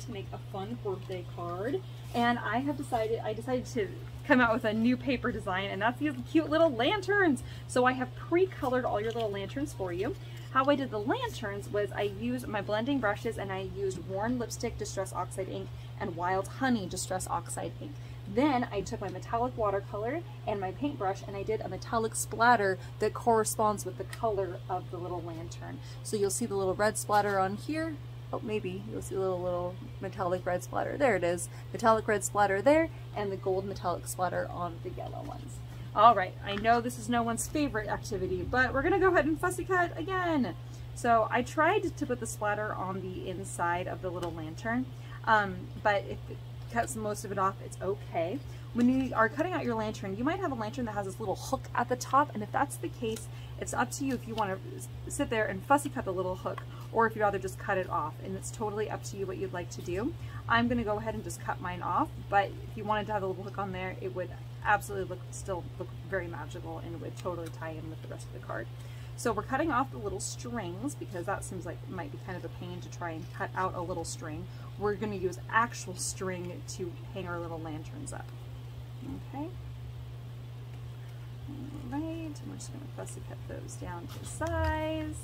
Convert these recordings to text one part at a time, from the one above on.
to make a fun birthday card, and I decided to come out with a new paper design, and that's these cute little lanterns. So I have pre-colored all your little lanterns for you. How I did the lanterns was I used my blending brushes, and I used Worn Lipstick Distress Oxide ink and Wild Honey Distress Oxide ink. Then I took my metallic watercolor and my paintbrush, and I did a metallic splatter that corresponds with the color of the little lantern. So you'll see the little red splatter on here. Oh, maybe you'll see a little metallic red splatter. There it is. Metallic red splatter there, and the gold metallic splatter on the yellow ones. All right, I know this is no one's favorite activity, but we're gonna go ahead and fussy cut again. So I tried to put the splatter on the inside of the little lantern, but if it cuts most of it off, it's okay. When you are cutting out your lantern, you might have a lantern that has this little hook at the top, and if that's the case, it's up to you if you want to sit there and fussy cut the little hook, or if you'd rather just cut it off, and it's totally up to you what you'd like to do. I'm going to go ahead and just cut mine off, but if you wanted to have a little hook on there, it would absolutely still look very magical, and it would totally tie in with the rest of the card. So we're cutting off the little strings, because that seems like it might be kind of a pain to try and cut out a little string. We're going to use actual string to hang our little lanterns up. Okay. All right, and we're just going to fussy cut those down to size.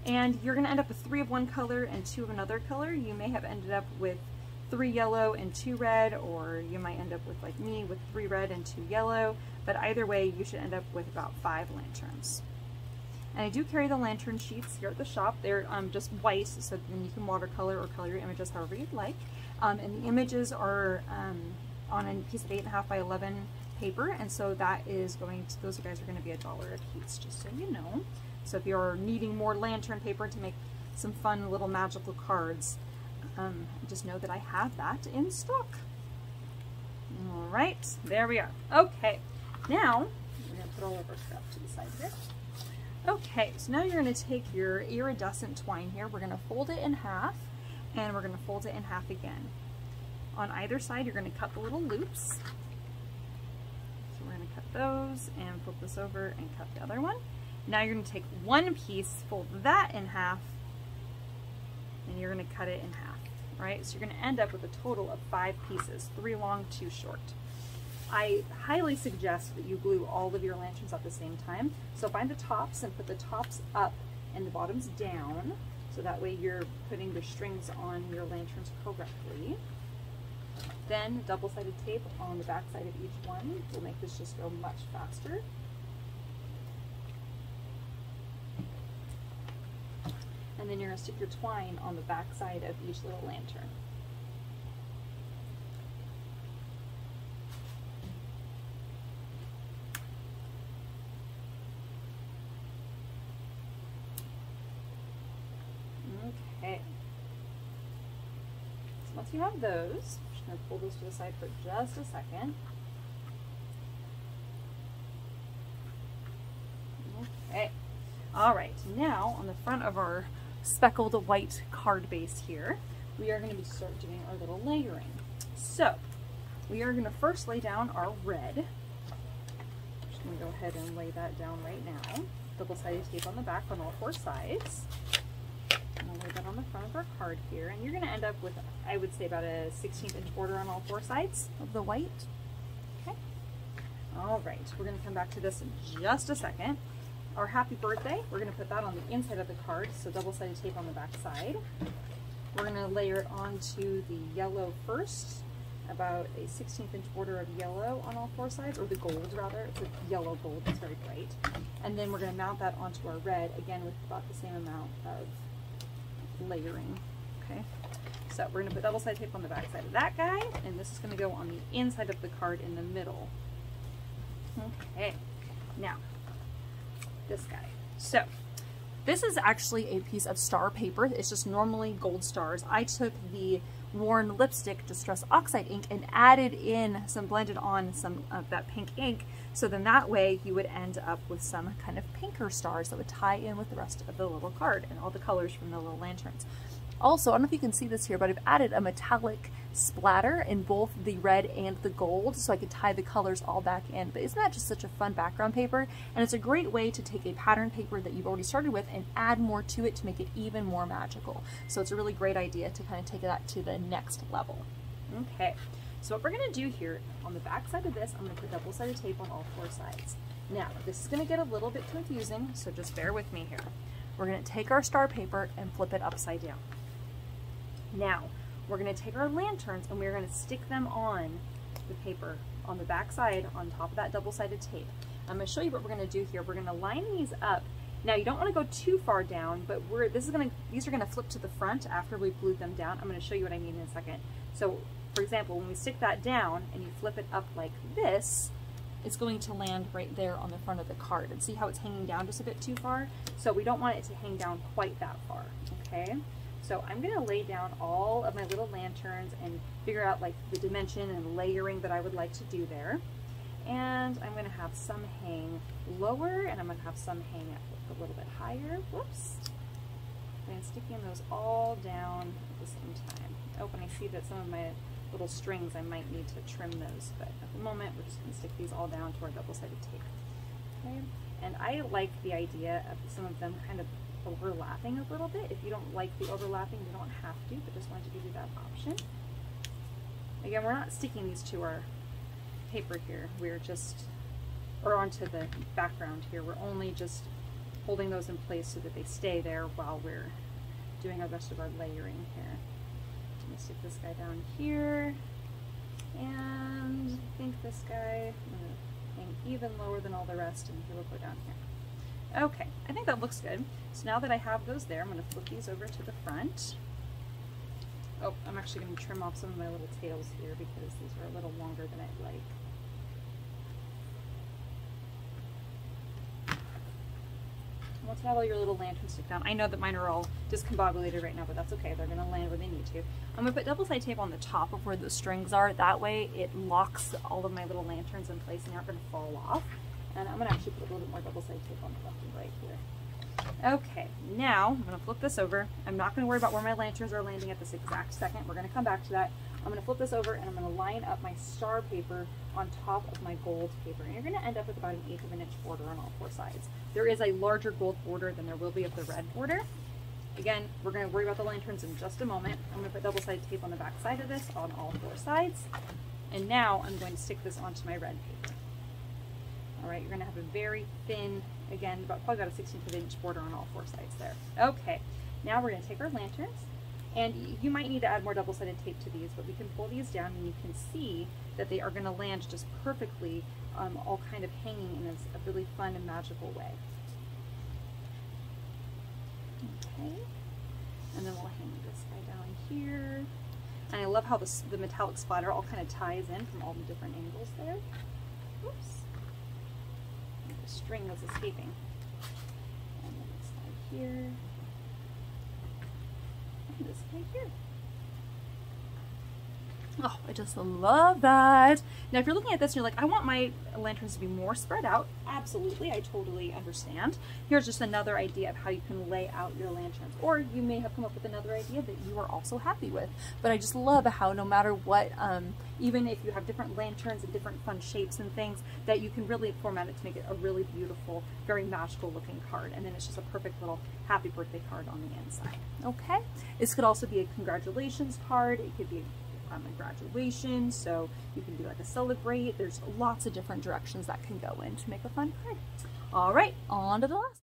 And you're going to end up with 3 of one color and 2 of another color. You may have ended up with 3 yellow and 2 red, or you might end up with, like me, with 3 red and 2 yellow. But either way, you should end up with about 5 lanterns. And I do carry the lantern sheets here at the shop. They're just white, so then you can watercolor or color your images however you'd like. And the images are on a piece of 8.5 by 11 paper, and so that is going to, those guys are going to be $1 a piece, just so you know. So if you're needing more lantern paper to make some fun little magical cards, just know that I have that in stock. All right, there we are. Okay, now we're going to put all of our stuff to the side here. Okay, so now you're going to take your iridescent twine here, we're going to fold it in half, and we're going to fold it in half again. On either side, you're going to cut the little loops. So we're going to cut those and flip this over and cut the other one. Now you're going to take one piece, fold that in half, and you're going to cut it in half, right? So you're going to end up with a total of 5 pieces, 3 long, 2 short. I highly suggest that you glue all of your lanterns at the same time. So find the tops and put the tops up and the bottoms down, so that way you're putting the strings on your lanterns correctly. Then double-sided tape on the back side of each one will make this just go much faster. And then you're going to stick your twine on the back side of each little lantern. Okay. So once you have those, I'm just going to pull those to the side for just a second. Okay. All right. Now on the front of our speckled white card base here, we are going to start doing our little layering. So we are going to first lay down our red. I'm just going to go ahead and lay that down right now. Double-sided tape on the back on all 4 sides. And I'll lay that on the front of our card here, and you're going to end up with, I would say, about a 16th inch border on all 4 sides of the white. Okay. All right, we're going to come back to this in just a second. Our happy birthday, we're going to put that on the inside of the card, so double-sided tape on the back side. We're going to layer it onto the yellow first, about a 16th inch border of yellow on all 4 sides, or the gold rather. It's a yellow gold, it's very bright. And then we're going to mount that onto our red, again with about the same amount of layering. Okay, so we're going to put double-sided tape on the back side of that guy, and this is going to go on the inside of the card in the middle. Okay, now this guy. So this is actually a piece of star paper. It's just normally gold stars. I took the Worn Lipstick Distress Oxide ink and added in some, blended on some of that pink ink, so then that way you would end up with some kind of pinker stars that would tie in with the rest of the little card and all the colors from the little lanterns. Also, I don't know if you can see this here, but I've added a metallic splatter in both the red and the gold, so I could tie the colors all back in. But isn't that just such a fun background paper? And it's a great way to take a pattern paper that you've already started with and add more to it to make it even more magical. So it's a really great idea to kind of take that to the next level. Okay, so what we're going to do here, on the back side of this, I'm going to put double-sided tape on all 4 sides. Now, this is going to get a little bit confusing, so just bear with me here. We're going to take our star paper and flip it upside down. Now, we're going to take our lanterns and we're going to stick them on the paper on the back side on top of that double-sided tape. I'm going to show you what we're going to do here. We're going to line these up. Now, you don't want to go too far down, but these are going to flip to the front after we've glued them down. I'm going to show you what I mean in a second. So, for example, when we stick that down and you flip it up like this, it's going to land right there on the front of the card. And see how it's hanging down just a bit too far? So we don't want it to hang down quite that far, okay? So I'm gonna lay down all of my little lanterns and figure out like the dimension and layering that I would like to do there. And I'm gonna have some hang lower and I'm gonna have some hang a little bit higher. Whoops. And sticking those all down at the same time. Oh, and I see that some of my little strings, I might need to trim those, but at the moment we're just going to stick these all down to our double-sided tape. Okay, and I like the idea of some of them kind of overlapping a little bit. If you don't like the overlapping, you don't have to, but just wanted to give you that option. Again, we're not sticking these to our paper here, we're just, or onto the background here, we're only just holding those in place so that they stay there while we're doing the rest of our layering here. I'm going to stick this guy down here, and I think this guy, I'm going to hang even lower than all the rest, and he will go down here. Okay, I think that looks good. So now that I have those there, I'm going to flip these over to the front. Oh, I'm actually going to trim off some of my little tails here because these are a little longer than I'd like. Once you have all your little lanterns stick down, I know that mine are all discombobulated right now, but that's okay. They're going to land where they need to. I'm going to put double-sided tape on the top of where the strings are. That way it locks all of my little lanterns in place and they aren't going to fall off. And I'm going to actually put a little bit more double-sided tape on the left and right here. Okay, now I'm going to flip this over. I'm not going to worry about where my lanterns are landing at this exact second. We're going to come back to that. I'm going to flip this over and I'm going to line up my star paper on top of my gold paper. And you're going to end up with about 1/8 of an inch border on all 4 sides. There is a larger gold border than there will be of the red border. Again, we're going to worry about the lanterns in just a moment. I'm going to put double-sided tape on the back side of this on all 4 sides. And now I'm going to stick this onto my red paper. All right, you're going to have a very thin, again, probably about a 1/16 of an inch border on all 4 sides there. Okay, now we're going to take our lanterns. And you might need to add more double-sided tape to these, but we can pull these down and you can see that they are going to land just perfectly, all kind of hanging in a really fun and magical way. Okay, and then we'll hang this guy down here. And I love how the metallic splatter all kind of ties in from all the different angles there. Oops. And the string was escaping. And then this guy here. This right here. Oh, I just love that. Now, if you're looking at this and you're like, I want my lanterns to be more spread out, absolutely, I totally understand. Here's just another idea of how you can lay out your lanterns. Or you may have come up with another idea that you are also happy with. But I just love how no matter what, even if you have different lanterns and different fun shapes and things, that you can really format it to make it a really beautiful, very magical looking card. And then it's just a perfect little happy birthday card on the inside. Okay? This could also be a congratulations card. It could be a graduation, so you can do like a celebrate. There's lots of different directions that can go in to make a fun card. All right, on to the last.